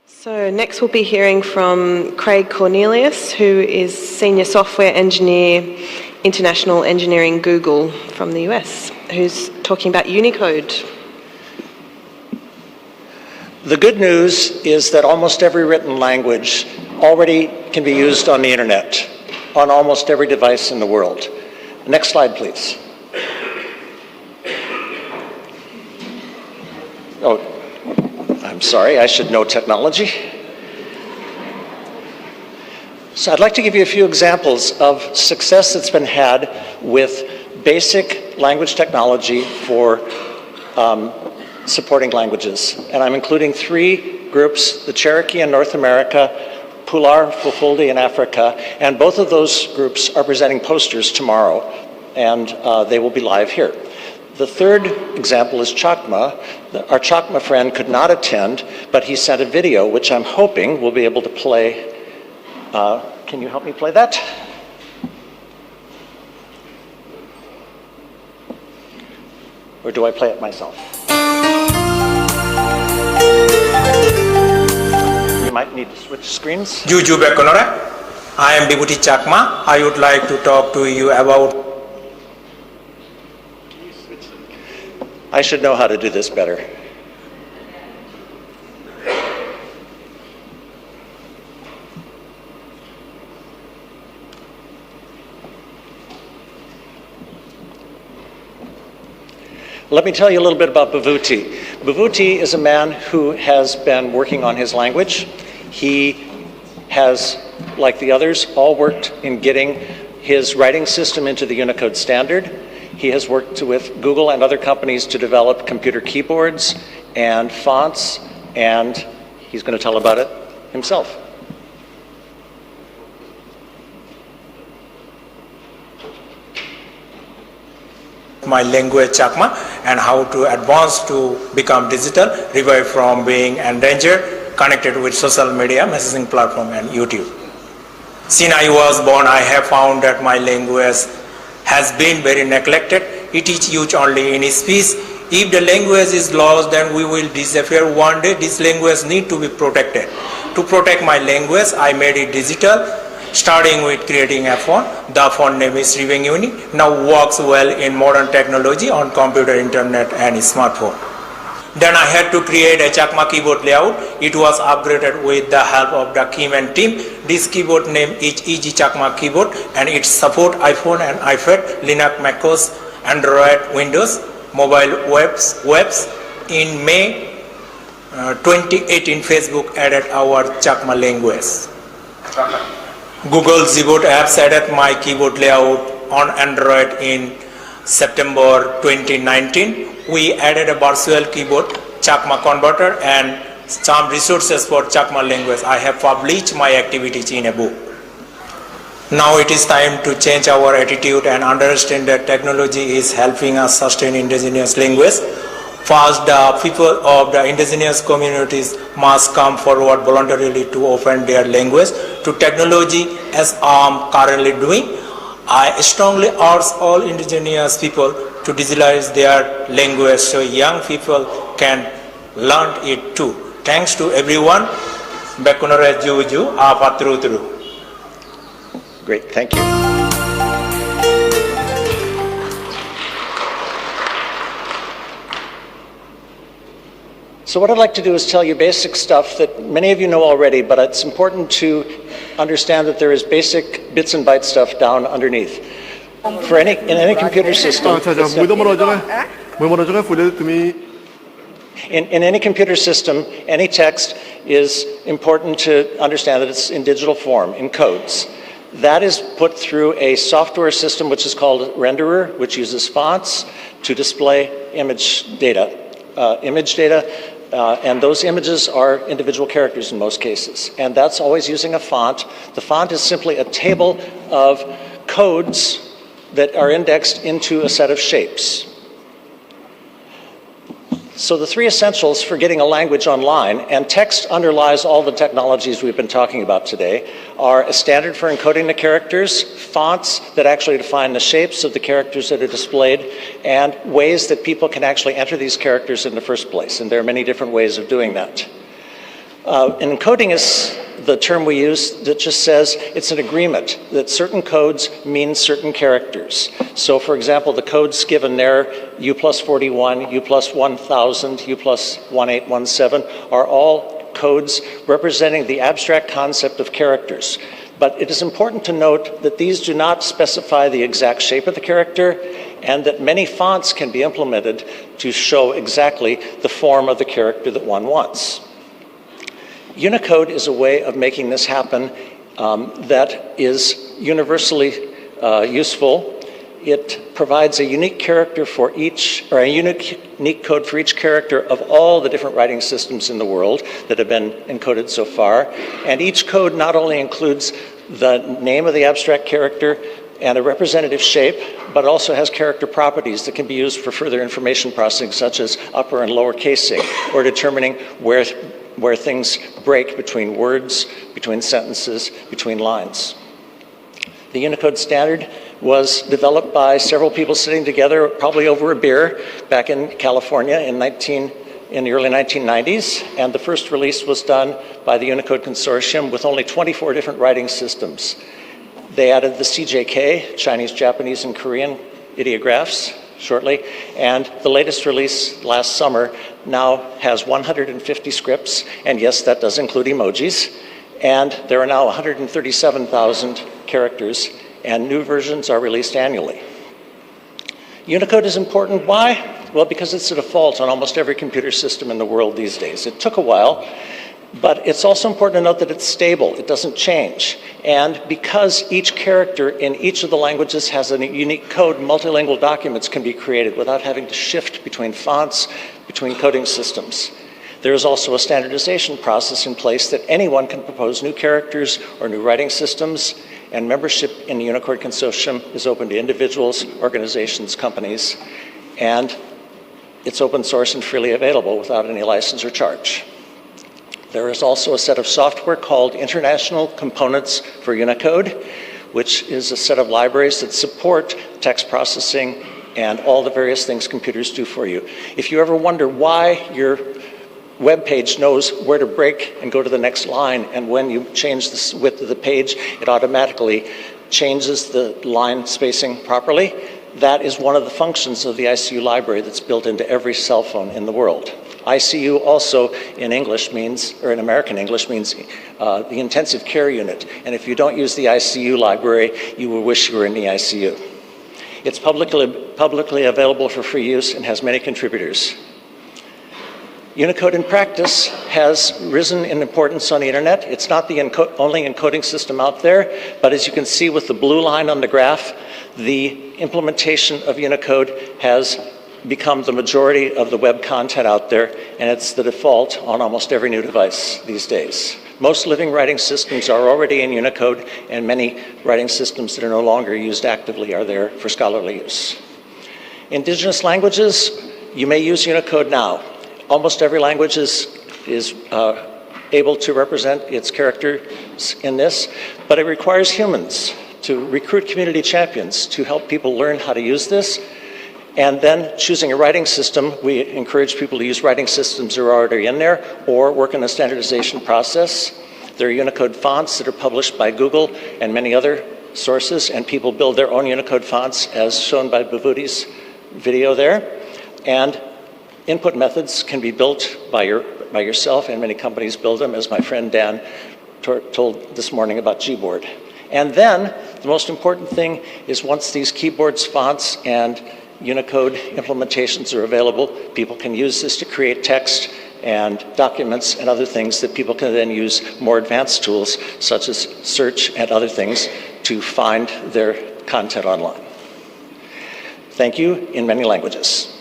So next we'll be hearing from Craig Cornelius, who is Senior Software Engineer, International Engineering Google from the US, who's talking about Unicode. The good news is that almost every written language already can be used on the internet, on almost every device in the world. Next slide, please. Oh, I'm sorry, I should know technology. So I'd like to give you a few examples of success that's been had with basic language technology for supporting languages. And I'm including three groups, the Cherokee in North America, Pular Fulfulde in Africa, and both of those groups are presenting posters tomorrow, and they will be live here. The third example is Chakma. Our Chakma friend could not attend, but he sent a video, which I'm hoping we'll be able to play. Can you help me play that? Or do I play it myself? We might need to switch screens. Juju Bekonora. I am Deputy Chakma. I would like to talk to you about. I should know how to do this better. Let me tell you a little bit about Bhavuti. Bhavuti is a man who has been working on his language. He has, like the others, all worked in getting his writing system into the Unicode standard. He has worked with Google and other companies to develop computer keyboards and fonts, and he's going to tell about it himself. My language Chakma and how to advance to become digital, revive from being endangered, connected with social media, messaging platform and YouTube. Since I was born, I have found that my language has been very neglected. It is used only in speech. If the language is lost, then we will disappear one day. This language needs to be protected. To protect my language, I made it digital, starting with creating a font. The font name is Uni. Now works well in modern technology on computer, internet and smartphone. Then I had to create a Chakma keyboard layout. It was upgraded with the help of the Keyman team. This keyboard name is Easy Chakma keyboard, and it supports iPhone and iPad, Linux, macOS, Android, Windows, mobile webs. In May 2018, Facebook added our Chakma language. Google Keyboard apps added my keyboard layout on Android in September 2019. We added a virtual keyboard, Chakma converter, and some resources for Chakma language. I have published my activities in a book. Now it is time to change our attitude and understand that technology is helping us sustain indigenous language. First, the people of the indigenous communities must come forward voluntarily to open their language to technology, as I am currently doing. I strongly urge all indigenous people to digitalize their language so young people can learn it too. Thanks to everyone. Bekonore Juju Apatrutru. Great, thank you. So what I'd like to do is tell you basic stuff that many of you know already, but it's important to understand that there is basic bits and bytes stuff down underneath. In any computer system, in any computer system, any text is important to understand that it's in digital form, in codes. That is put through a software system which is called renderer, which uses fonts to display image data. And those images are individual characters in most cases. And that's always using a font. The font is simply a table of codes that are indexed into a set of shapes. So the three essentials for getting a language online, and text underlies all the technologies we've been talking about today, are a standard for encoding the characters, fonts that actually define the shapes of the characters that are displayed, and ways that people can actually enter these characters in the first place. And there are many different ways of doing that. And encoding is the term we use that just says it's an agreement that certain codes mean certain characters. So for example, the codes given there, U plus 41, U plus 1000, U plus 1817, are all codes representing the abstract concept of characters. But it is important to note that these do not specify the exact shape of the character, and that many fonts can be implemented to show exactly the form of the character that one wants. Unicode is a way of making this happen that is universally useful. It provides a unique character for each, or a unique code for each character of all the different writing systems in the world that have been encoded so far. And each code not only includes the name of the abstract character and a representative shape, but also has character properties that can be used for further information processing, such as upper and lower casing, or determining where things break between words, between sentences, between lines. The Unicode standard was developed by several people sitting together, probably over a beer, back in California in the early 1990s, and the first release was done by the Unicode Consortium with only 24 different writing systems. They added the CJK, Chinese, Japanese, and Korean ideographs shortly, and the latest release last summer now has 150 scripts, and yes, that does include emojis, and there are now 137,000 characters, and new versions are released annually. Unicode is important. Why? Well, because it's a default on almost every computer system in the world these days. It took a while, but it's also important to note that it's stable. It doesn't change. And because each character in each of the languages has a unique code, multilingual documents can be created without having to shift between fonts, between coding systems. There is also a standardization process in place that anyone can propose new characters or new writing systems, and membership in the Unicode Consortium is open to individuals, organizations, companies, and it's open source and freely available without any license or charge. There is also a set of software called International Components for Unicode, which is a set of libraries that support text processing and all the various things computers do for you. If you ever wonder why your web page knows where to break and go to the next line, and when you change the width of the page, it automatically changes the line spacing properly, that is one of the functions of the ICU library that's built into every cell phone in the world. ICU also in English means, or in American English means the intensive care unit. And if you don't use the ICU library, you will wish you were in the ICU. It's publicly available for free use and has many contributors. Unicode in practice has risen in importance on the internet. It's not the only encoding system out there, but as you can see with the blue line on the graph, the implementation of Unicode has become the majority of the web content out there, and it's the default on almost every new device these days. Most living writing systems are already in Unicode, and many writing systems that are no longer used actively are there for scholarly use. Indigenous languages, you may use Unicode now. Almost every language is able to represent its characters in this, but it requires humans to recruit community champions to help people learn how to use this. And then choosing a writing system, we encourage people to use writing systems that are already in there or work in a standardization process. There are Unicode fonts that are published by Google and many other sources, and people build their own Unicode fonts as shown by Bhavuti's video there. And input methods can be built by yourself, and many companies build them, as my friend Dan told this morning about Gboard. And then the most important thing is once these keyboards, fonts, and Unicode implementations are available, people can use this to create text and documents and other things that people can then use more advanced tools such as search and other things to find their content online. Thank you in many languages.